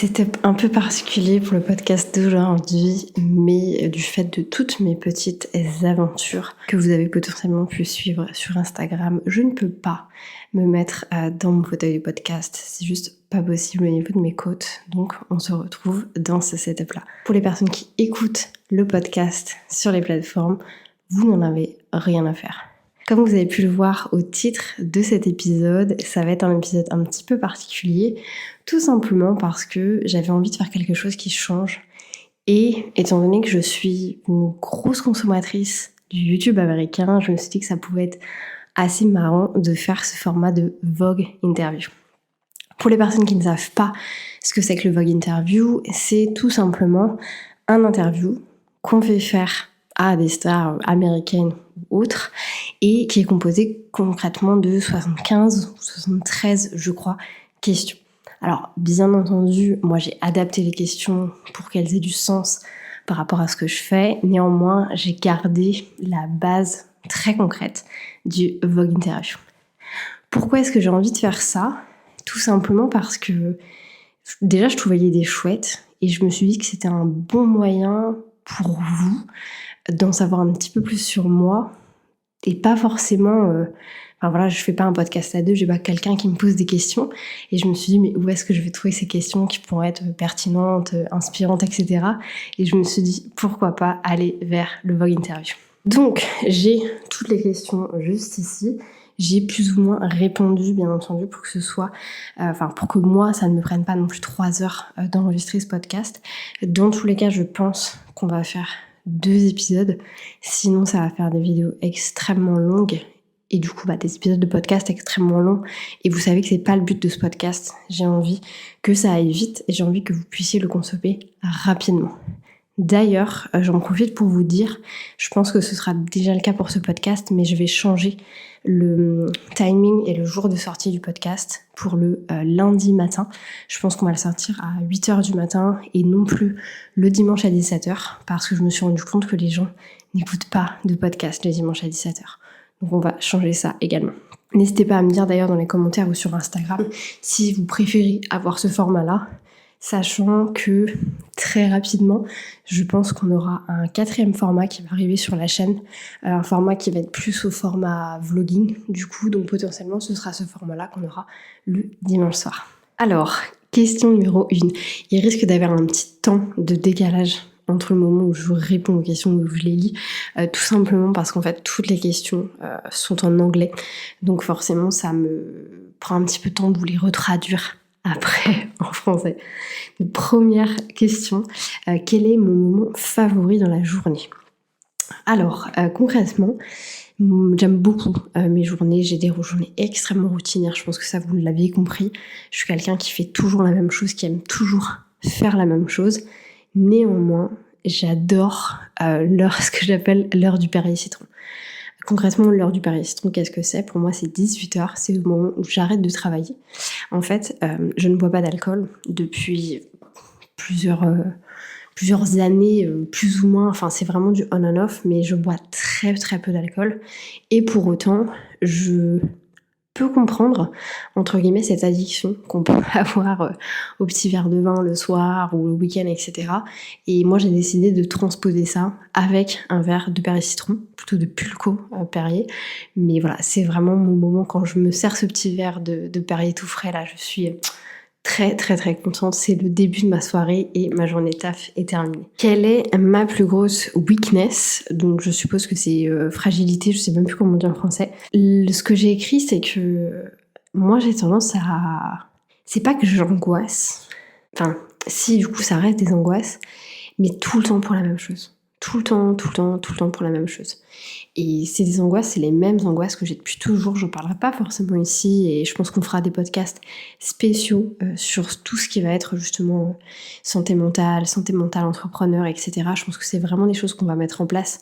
setup un peu particulier pour le podcast d'aujourd'hui, mais du fait de toutes mes petites aventures que vous avez potentiellement pu suivre sur Instagram, je ne peux pas me mettre dans mon fauteuil de podcast. C'est juste pas possible au niveau de mes côtes. Donc on se retrouve dans ce setup-là. Pour les personnes qui écoutent le podcast sur les plateformes, vous n'en avez rien à faire. Comme vous avez pu le voir au titre de cet épisode, ça va être un épisode un petit peu particulier, tout simplement parce que j'avais envie de faire quelque chose qui change. Et étant donné que je suis une grosse consommatrice du YouTube américain, je me suis dit que ça pouvait être assez marrant de faire ce format de Vogue Interview. Pour les personnes qui ne savent pas ce que c'est que le Vogue Interview, c'est tout simplement un interview qu'on fait faire à des stars américaines ou autres et qui est composé concrètement de 75 ou 73, je crois, questions. Alors, bien entendu, moi j'ai adapté les questions pour qu'elles aient du sens par rapport à ce que je fais. Néanmoins, j'ai gardé la base très concrète du Vogue Interview. Pourquoi est-ce que j'ai envie de faire ça ? Tout simplement parce que déjà je trouvais l'idée chouette et je me suis dit que c'était un bon moyen pour vous d'en savoir un petit peu plus sur moi et pas forcément... je fais pas un podcast à deux, j'ai pas quelqu'un qui me pose des questions et je me suis dit mais où est-ce que je vais trouver ces questions qui pourront être pertinentes, inspirantes, etc. Et je me suis dit pourquoi pas aller vers le Vogue Interview. Donc j'ai toutes les questions juste ici. J'ai plus ou moins répondu, bien entendu, pour que ce soit... pour que moi, ça ne me prenne pas non plus 3 heures d'enregistrer ce podcast. Dans tous les cas, je pense qu'on va faire 2 épisodes. Sinon, ça va faire des vidéos extrêmement longues. Et du coup, des épisodes de podcast extrêmement longs. Et vous savez que c'est pas le but de ce podcast. J'ai envie que ça aille vite et j'ai envie que vous puissiez le consommer rapidement. D'ailleurs, j'en profite pour vous dire, je pense que ce sera déjà le cas pour ce podcast, mais je vais changer le timing et le jour de sortie du podcast pour le lundi matin. Je pense qu'on va le sortir à 8h du matin et non plus le dimanche à 17h parce que je me suis rendu compte que les gens n'écoutent pas de podcast le dimanche à 17h. Donc on va changer ça également. N'hésitez pas à me dire d'ailleurs dans les commentaires ou sur Instagram si vous préférez avoir ce format-là, sachant que très rapidement, je pense qu'on aura un 4e format qui va arriver sur la chaîne, un format qui va être plus au format vlogging du coup, donc potentiellement ce sera ce format-là qu'on aura le dimanche soir. Alors, question numéro 1, il risque d'avoir un petit temps de décalage entre le moment où je vous réponds aux questions où je les lis, tout simplement parce qu'en fait toutes les questions sont en anglais, donc forcément ça me prend un petit peu de temps de vous les retraduire après en français. Donc, première question, quel est mon moment favori dans la journée ? Alors concrètement, j'aime beaucoup mes journées, j'ai des journées extrêmement routinières, je pense que ça vous l'aviez compris, je suis quelqu'un qui fait toujours la même chose, qui aime toujours faire la même chose. Néanmoins, j'adore ce que j'appelle l'heure du Perrier-Citron. Concrètement, l'heure du Perrier-Citron, qu'est-ce que c'est ? Pour moi, c'est 18h, c'est le moment où j'arrête de travailler. En fait, je ne bois pas d'alcool depuis plusieurs années, plus ou moins, c'est vraiment du on and off, mais je bois très très peu d'alcool. Et pour autant, je peux comprendre, entre guillemets, cette addiction qu'on peut avoir au petit verre de vin le soir ou le week-end, etc. Et moi, j'ai décidé de transposer ça avec un verre de Perrier-Citron, plutôt de Pulco Perrier. Mais voilà, c'est vraiment mon moment quand je me sers ce petit verre de Perrier tout frais, là, je suis très très très contente, c'est le début de ma soirée et ma journée taf est terminée. Quelle est ma plus grosse weakness ? Donc je suppose que c'est fragilité, je sais même plus comment on dit en français. Ce que j'ai écrit, c'est que moi j'ai tendance à... C'est pas que j'angoisse, si du coup ça reste des angoisses, mais tout le temps pour la même chose. Tout le temps pour la même chose. Et c'est des angoisses, c'est les mêmes angoisses que j'ai depuis toujours, j'en parlerai pas forcément ici, et je pense qu'on fera des podcasts spéciaux sur tout ce qui va être justement santé mentale entrepreneur, etc. Je pense que c'est vraiment des choses qu'on va mettre en place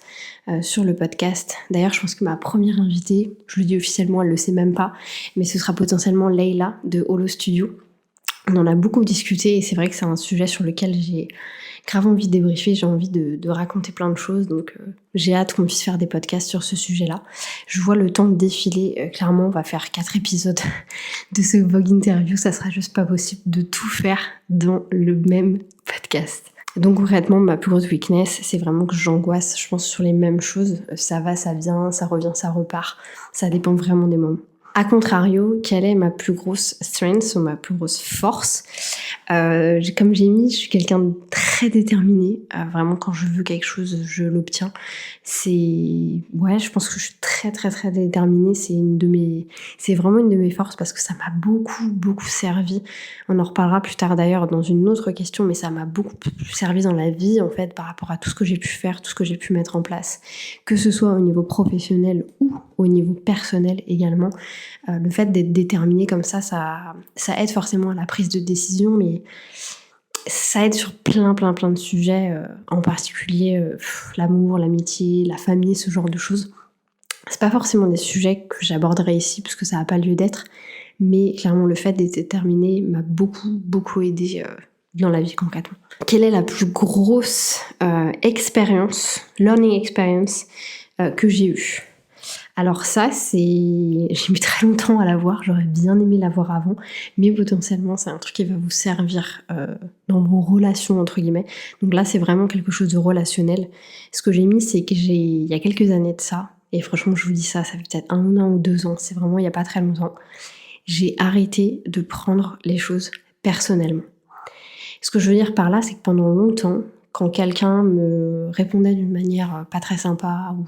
sur le podcast. D'ailleurs, je pense que ma première invitée, je le dis officiellement, elle le sait même pas, mais ce sera potentiellement Leïla de Holo Studio. On en a beaucoup discuté et c'est vrai que c'est un sujet sur lequel j'ai grave envie de débriefer, j'ai envie de raconter plein de choses, donc j'ai hâte qu'on puisse faire des podcasts sur ce sujet-là. Je vois le temps défiler, clairement on va faire 4 épisodes de ce Vogue Interview, ça sera juste pas possible de tout faire dans le même podcast. Donc concrètement, ma plus grosse weakness, c'est vraiment que j'angoisse, je pense, sur les mêmes choses. Ça va, ça vient, ça revient, ça repart. Ça dépend vraiment des moments. A contrario, quelle est ma plus grosse strength ou ma plus grosse force? Comme j'ai mis, je suis quelqu'un de très déterminé. Vraiment, quand je veux quelque chose, je l'obtiens. Je pense que je suis très très très déterminée. C'est vraiment une de mes forces parce que ça m'a beaucoup servi. On en reparlera plus tard d'ailleurs dans une autre question, mais ça m'a beaucoup servi dans la vie en fait par rapport à tout ce que j'ai pu faire, tout ce que j'ai pu mettre en place, que ce soit au niveau professionnel ou au niveau personnel également. Le fait d'être déterminé comme ça aide forcément à la prise de décision, mais ça aide sur plein de sujets, en particulier l'amour, l'amitié, la famille, ce genre de choses. C'est pas forcément des sujets que j'aborderai ici parce que ça n'a pas lieu d'être, mais clairement le fait d'être déterminé m'a beaucoup aidé dans la vie concrètement. Quelle est la plus grosse learning experience que j'ai eue? Alors ça, j'ai mis très longtemps à l'avoir, j'aurais bien aimé l'avoir avant, mais potentiellement c'est un truc qui va vous servir dans vos relations entre guillemets. Donc là c'est vraiment quelque chose de relationnel. Ce que j'ai mis, c'est que il y a quelques années de ça, et franchement je vous dis ça fait peut-être 1 an ou 2 ans, c'est vraiment il n'y a pas très longtemps, j'ai arrêté de prendre les choses personnellement. Ce que je veux dire par là, c'est que pendant longtemps, quand quelqu'un me répondait d'une manière pas très sympa ou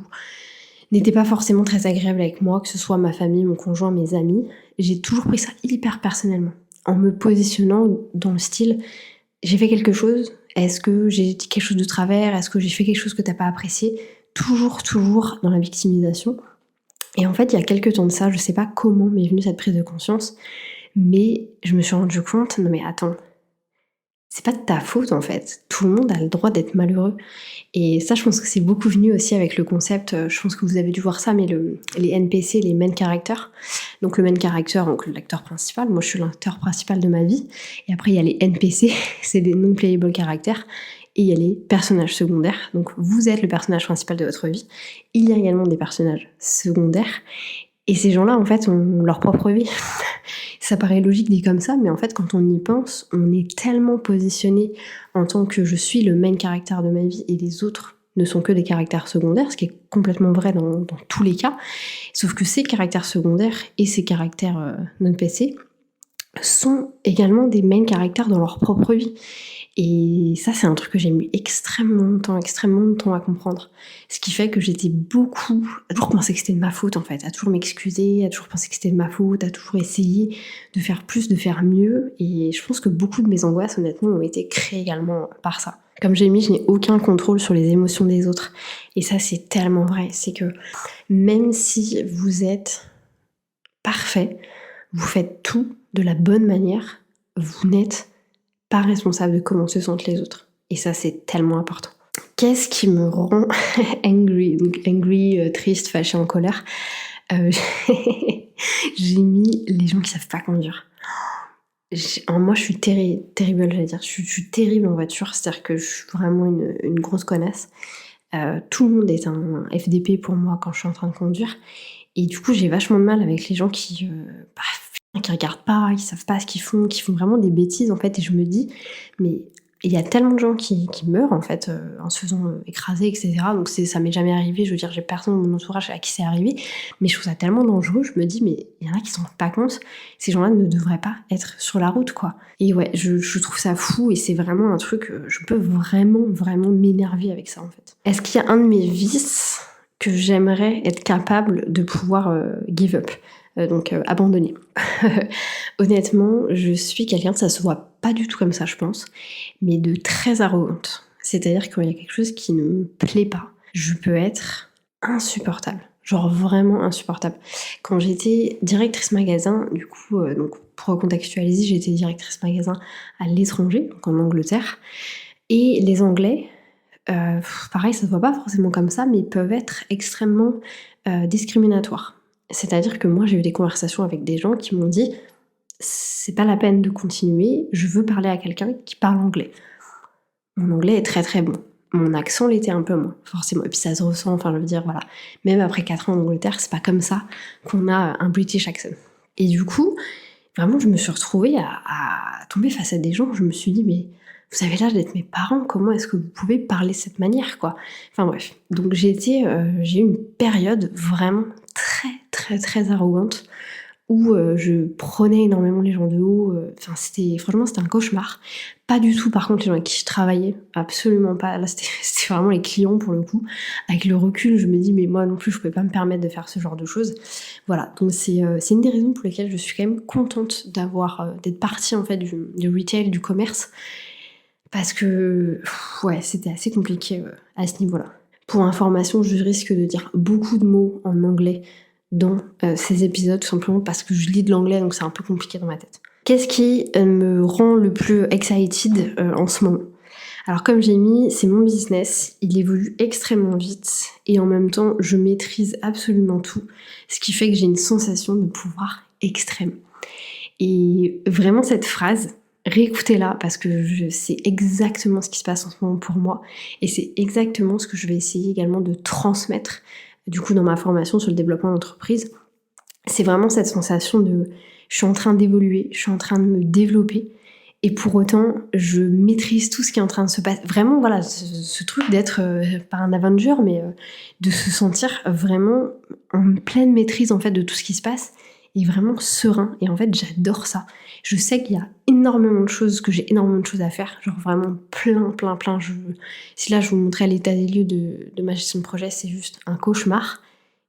n'était pas forcément très agréable avec moi, que ce soit ma famille, mon conjoint, mes amis, j'ai toujours pris ça hyper personnellement, en me positionnant dans le style « j'ai fait quelque chose, est-ce que j'ai dit quelque chose de travers, est-ce que j'ai fait quelque chose que t'as pas apprécié ?» Toujours dans la victimisation. Et en fait, il y a quelques temps de ça, je sais pas comment m'est venue cette prise de conscience, mais je me suis rendu compte, non mais attends, c'est pas de ta faute en fait. Tout le monde a le droit d'être malheureux. Et ça, je pense que c'est beaucoup venu aussi avec le concept, je pense que vous avez dû voir ça, mais les NPC, les main characters. Donc le main character, donc l'acteur principal, moi je suis l'acteur principal de ma vie. Et après il y a les NPC, c'est des non-playable characters. Et il y a les personnages secondaires. Donc vous êtes le personnage principal de votre vie. Il y a également des personnages secondaires. Et ces gens-là, en fait, ont leur propre vie. Ça paraît logique dit comme ça, mais en fait, quand on y pense, on est tellement positionné en tant que je suis le main caractère de ma vie et les autres ne sont que des caractères secondaires, ce qui est complètement vrai dans tous les cas. Sauf que ces caractères secondaires et ces caractères non-PC sont également des main caractères dans leur propre vie. Et ça, c'est un truc que j'ai mis extrêmement de temps à comprendre. Ce qui fait que j'étais à toujours penser que c'était de ma faute en fait, à toujours m'excuser, à toujours penser que c'était de ma faute, à toujours essayer de faire plus, de faire mieux. Et je pense que beaucoup de mes angoisses, honnêtement, ont été créées également par ça. Comme j'ai mis, je n'ai aucun contrôle sur les émotions des autres. Et ça, c'est tellement vrai. C'est que même si vous êtes parfait, vous faites tout de la bonne manière, vous n'êtes pas responsable de comment se sentent les autres. Et ça, c'est tellement important. Qu'est-ce qui me rend angry? Donc angry, triste, fâché, en colère. J'ai mis les gens qui savent pas conduire. Moi, je suis terrible, j'allais dire. Je suis terrible en voiture, c'est-à-dire que je suis vraiment une grosse connasse. Tout le monde est un FDP pour moi quand je suis en train de conduire. Et du coup, j'ai vachement de mal avec les gens qui regardent pas, qui savent pas ce qu'ils font, qui font vraiment des bêtises en fait. Et je me dis, mais il y a tellement de gens qui meurent en fait en se faisant écraser, etc. Donc ça m'est jamais arrivé. Je veux dire, j'ai personne dans mon entourage à qui c'est arrivé, mais je trouve ça tellement dangereux. Je me dis, mais il y en a qui s'en rendent pas compte. Ces gens-là ne devraient pas être sur la route, quoi. Et ouais, je trouve ça fou et c'est vraiment un truc. Je peux vraiment m'énerver avec ça en fait. Est-ce qu'il y a un de mes vices que j'aimerais être capable de pouvoir give up? Donc abandonner. Honnêtement, je suis quelqu'un, ça se voit pas du tout comme ça je pense, mais de très arrogante. C'est-à-dire quand il y a quelque chose qui ne me plaît pas, je peux être insupportable. Genre vraiment insupportable. Quand j'étais directrice magasin, du coup, donc pour recontextualiser, j'étais directrice magasin à l'étranger, donc en Angleterre, et les Anglais, pareil, ça se voit pas forcément comme ça, mais ils peuvent être extrêmement discriminatoires. C'est-à-dire que moi, j'ai eu des conversations avec des gens qui m'ont dit « c'est pas la peine de continuer, je veux parler à quelqu'un qui parle anglais. Mon anglais est très très bon. Mon accent l'était un peu moins, forcément. Et puis ça se ressent, enfin je veux dire, voilà. Même après 4 ans en Angleterre, c'est pas comme ça qu'on a un British accent. Et du coup, vraiment, je me suis retrouvée à tomber face à des gens où je me suis dit, mais vous avez l'âge d'être mes parents, comment est-ce que vous pouvez parler de cette manière, quoi? Enfin bref. Donc j'ai eu une période vraiment très très très arrogante où je prenais énormément les gens de haut. Enfin, franchement, c'était un cauchemar. Pas du tout, par contre, les gens avec qui je travaillais, absolument pas. Là, c'était vraiment les clients pour le coup. Avec le recul, je me dis, mais moi non plus, je pouvais pas me permettre de faire ce genre de choses. Voilà, donc c'est une des raisons pour lesquelles je suis quand même contente d'être partie en fait du retail, du commerce, parce que ouais, c'était assez compliqué à ce niveau-là. Pour information, je risque de dire beaucoup de mots en anglais dans ces épisodes, tout simplement parce que je lis de l'anglais, donc c'est un peu compliqué dans ma tête. Qu'est-ce qui me rend le plus excited en ce moment? Alors comme j'ai mis, c'est mon business, il évolue extrêmement vite et en même temps, je maîtrise absolument tout, ce qui fait que j'ai une sensation de pouvoir extrême. Et vraiment cette phrase, réécoutez-la parce que je sais exactement ce qui se passe en ce moment pour moi et c'est exactement ce que je vais essayer également de transmettre du coup dans ma formation sur le développement d'entreprise. C'est vraiment cette sensation de je suis en train d'évoluer, je suis en train de me développer et pour autant je maîtrise tout ce qui est en train de se passer. Vraiment voilà, ce truc d'être pas un Avenger mais de se sentir vraiment en pleine maîtrise en fait de tout ce qui se passe et vraiment serein. Et en fait, j'adore ça. Je sais qu'il y a énormément de choses, que j'ai énormément de choses à faire. Genre vraiment plein. Si là, je vous montrais l'état des lieux de ma gestion de projet, c'est juste un cauchemar.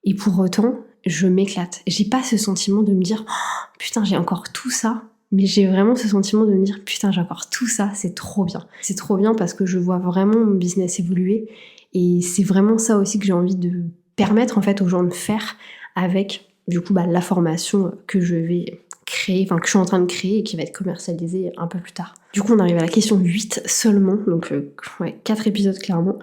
Et pour autant, je m'éclate. J'ai pas ce sentiment de me dire oh, putain, j'ai encore tout ça. Mais j'ai vraiment ce sentiment de me dire putain, j'ai encore tout ça, c'est trop bien. C'est trop bien parce que je vois vraiment mon business évoluer. Et c'est vraiment ça aussi que j'ai envie de permettre en fait aux gens de faire avec du coup la formation que je vais créer, enfin que je suis en train de créer et qui va être commercialisée un peu plus tard. Du coup on arrive à la question 8 seulement, donc 4 épisodes clairement.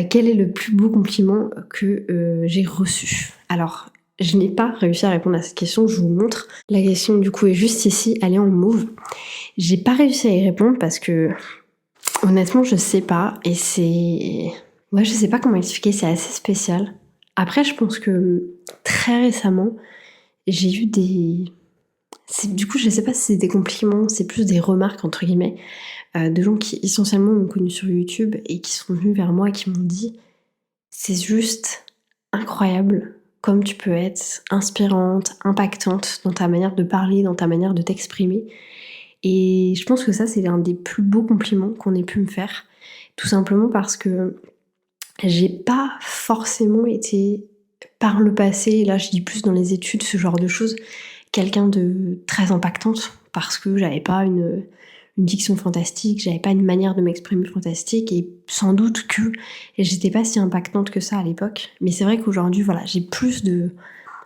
Quel est le plus beau compliment que j'ai reçu? Alors je n'ai pas réussi à répondre à cette question, je vous montre. La question du coup est juste ici, elle est en mauve. J'ai pas réussi à y répondre parce que honnêtement je sais pas et c'est... Ouais, je sais pas comment expliquer, c'est assez spécial. Après, je pense que très récemment, j'ai eu du coup, je sais pas si c'est des compliments, c'est plus des remarques, entre guillemets, de gens qui essentiellement m'ont connue sur YouTube et qui sont venus vers moi et qui m'ont dit « C'est juste incroyable comme tu peux être inspirante, impactante dans ta manière de parler, dans ta manière de t'exprimer. » Et je pense que ça, c'est l'un des plus beaux compliments qu'on ait pu me faire, tout simplement parce que j'ai pas forcément été, par le passé, là je dis plus dans les études, ce genre de choses, quelqu'un de très impactante parce que j'avais pas une diction fantastique, j'avais pas une manière de m'exprimer fantastique et sans doute que j'étais pas si impactante que ça à l'époque. Mais c'est vrai qu'aujourd'hui, voilà, j'ai plus de...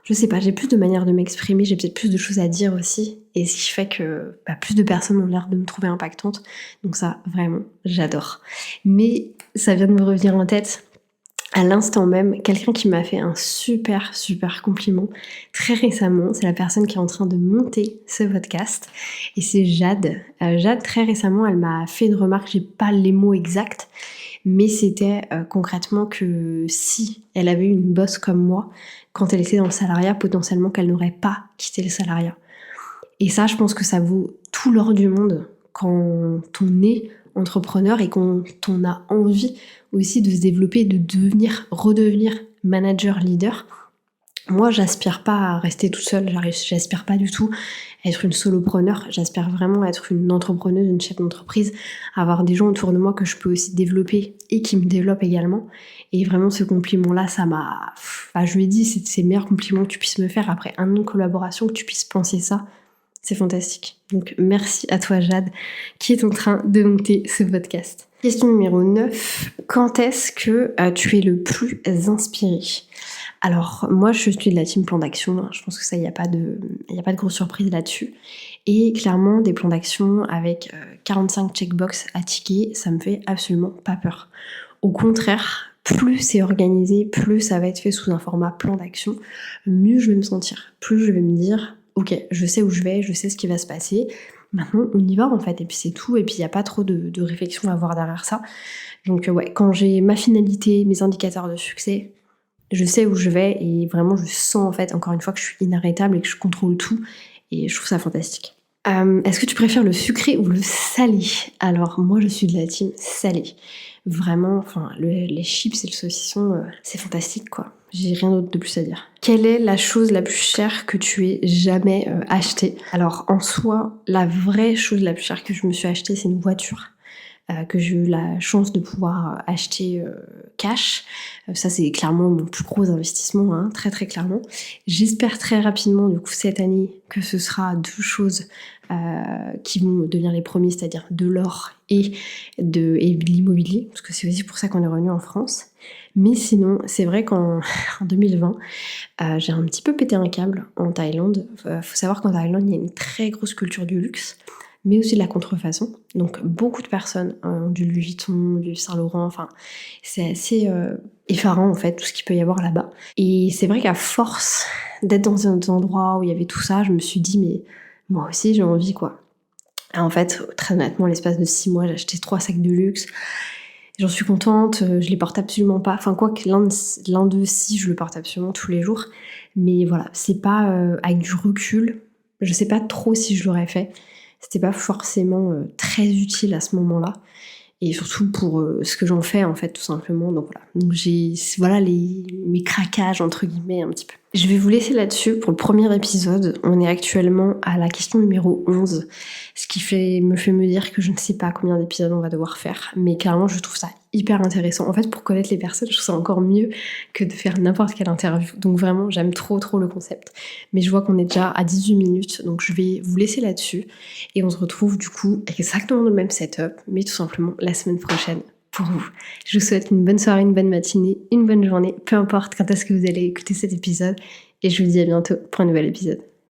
Je sais pas, j'ai plus de manière de m'exprimer, j'ai peut-être plus de choses à dire aussi, et ce qui fait que plus de personnes ont l'air de me trouver impactante. Donc ça, vraiment, j'adore. Mais ça vient de me revenir en tête à l'instant même, quelqu'un qui m'a fait un super compliment très récemment. C'est la personne qui est en train de monter ce podcast et c'est Jade. Jade, très récemment, elle m'a fait une remarque, j'ai pas les mots exacts, mais c'était concrètement que si elle avait eu une boss comme moi, quand elle était dans le salariat, potentiellement qu'elle n'aurait pas quitté le salariat. Et ça, je pense que ça vaut tout l'or du monde quand on est entrepreneur et quand on a envie aussi de se développer, de redevenir manager, leader. Moi, j'aspire pas à rester toute seule, j'aspire pas du tout à être une solopreneur, j'aspire vraiment à être une entrepreneuse, une chef d'entreprise, à avoir des gens autour de moi que je peux aussi développer et qui me développent également. Et vraiment, ce compliment-là, ça m'a... Enfin, je lui ai dit, c'est le meilleur compliment que tu puisses me faire après un an de collaboration, que tu puisses penser ça. C'est fantastique. Donc merci à toi Jade qui est en train de monter ce podcast. Question numéro 9. Quand est-ce que tu es le plus inspiré? Alors moi je suis de la team plan d'action, je pense que ça il n'y a pas de grosse surprise là-dessus. Et clairement des plans d'action avec 45 checkbox à ticker, ça me fait absolument pas peur. Au contraire, plus c'est organisé, plus ça va être fait sous un format plan d'action, mieux je vais me sentir. Plus je vais me dire ok, je sais où je vais, je sais ce qui va se passer. Maintenant, on y va en fait, et puis c'est tout, et puis il n'y a pas trop de réflexion à avoir derrière ça. Donc ouais, quand j'ai ma finalité, mes indicateurs de succès, je sais où je vais, et vraiment je sens en fait, encore une fois, que je suis inarrêtable et que je contrôle tout, et je trouve ça fantastique. Est-ce que tu préfères le sucré ou le salé? Alors moi je suis de la team salé. Vraiment, enfin les chips et le saucisson, c'est fantastique quoi. J'ai rien d'autre de plus à dire. Quelle est la chose la plus chère que tu aies jamais achetée? Alors en soi, la vraie chose la plus chère que je me suis achetée, c'est une voiture. Que j'ai eu la chance de pouvoir acheter cash. Ça, c'est clairement mon plus gros investissement, hein, très très clairement. J'espère très rapidement, du coup, cette année, que ce sera 2 choses qui vont devenir les premiers, c'est-à-dire de l'or et de l'immobilier, parce que c'est aussi pour ça qu'on est revenu en France. Mais sinon, c'est vrai qu'en en 2020, j'ai un petit peu pété un câble en Thaïlande. Faut savoir qu'en Thaïlande, il y a une très grosse culture du luxe, mais aussi de la contrefaçon. Donc beaucoup de personnes ont du Louis Vuitton, du Saint-Laurent, enfin c'est assez effarant en fait tout ce qu'il peut y avoir là-bas. Et c'est vrai qu'à force d'être dans un endroit où il y avait tout ça, je me suis dit mais moi aussi j'ai envie quoi. Et en fait, très honnêtement, l'espace de 6 mois, j'ai acheté 3 sacs de luxe. J'en suis contente, je les porte absolument pas. Enfin quoi que l'un d'eux si, je le porte absolument tous les jours. Mais voilà, c'est pas avec du recul. Je sais pas trop si je l'aurais fait. C'était pas forcément très utile à ce moment-là. Et surtout pour ce que j'en fais en fait tout simplement. Donc voilà. Donc j'ai voilà mes craquages entre guillemets un petit peu. Je vais vous laisser là-dessus pour le premier épisode. On est actuellement à la question numéro 11, ce qui me fait me dire que je ne sais pas combien d'épisodes on va devoir faire, mais clairement je trouve ça hyper intéressant. En fait, pour connaître les personnes, je trouve ça encore mieux que de faire n'importe quelle interview. Donc vraiment, j'aime trop le concept. Mais je vois qu'on est déjà à 18 minutes, donc je vais vous laisser là-dessus et on se retrouve du coup exactement dans le même setup, mais tout simplement la semaine prochaine pour vous. Je vous souhaite une bonne soirée, une bonne matinée, une bonne journée, peu importe quand est-ce que vous allez écouter cet épisode, et je vous dis à bientôt pour un nouvel épisode.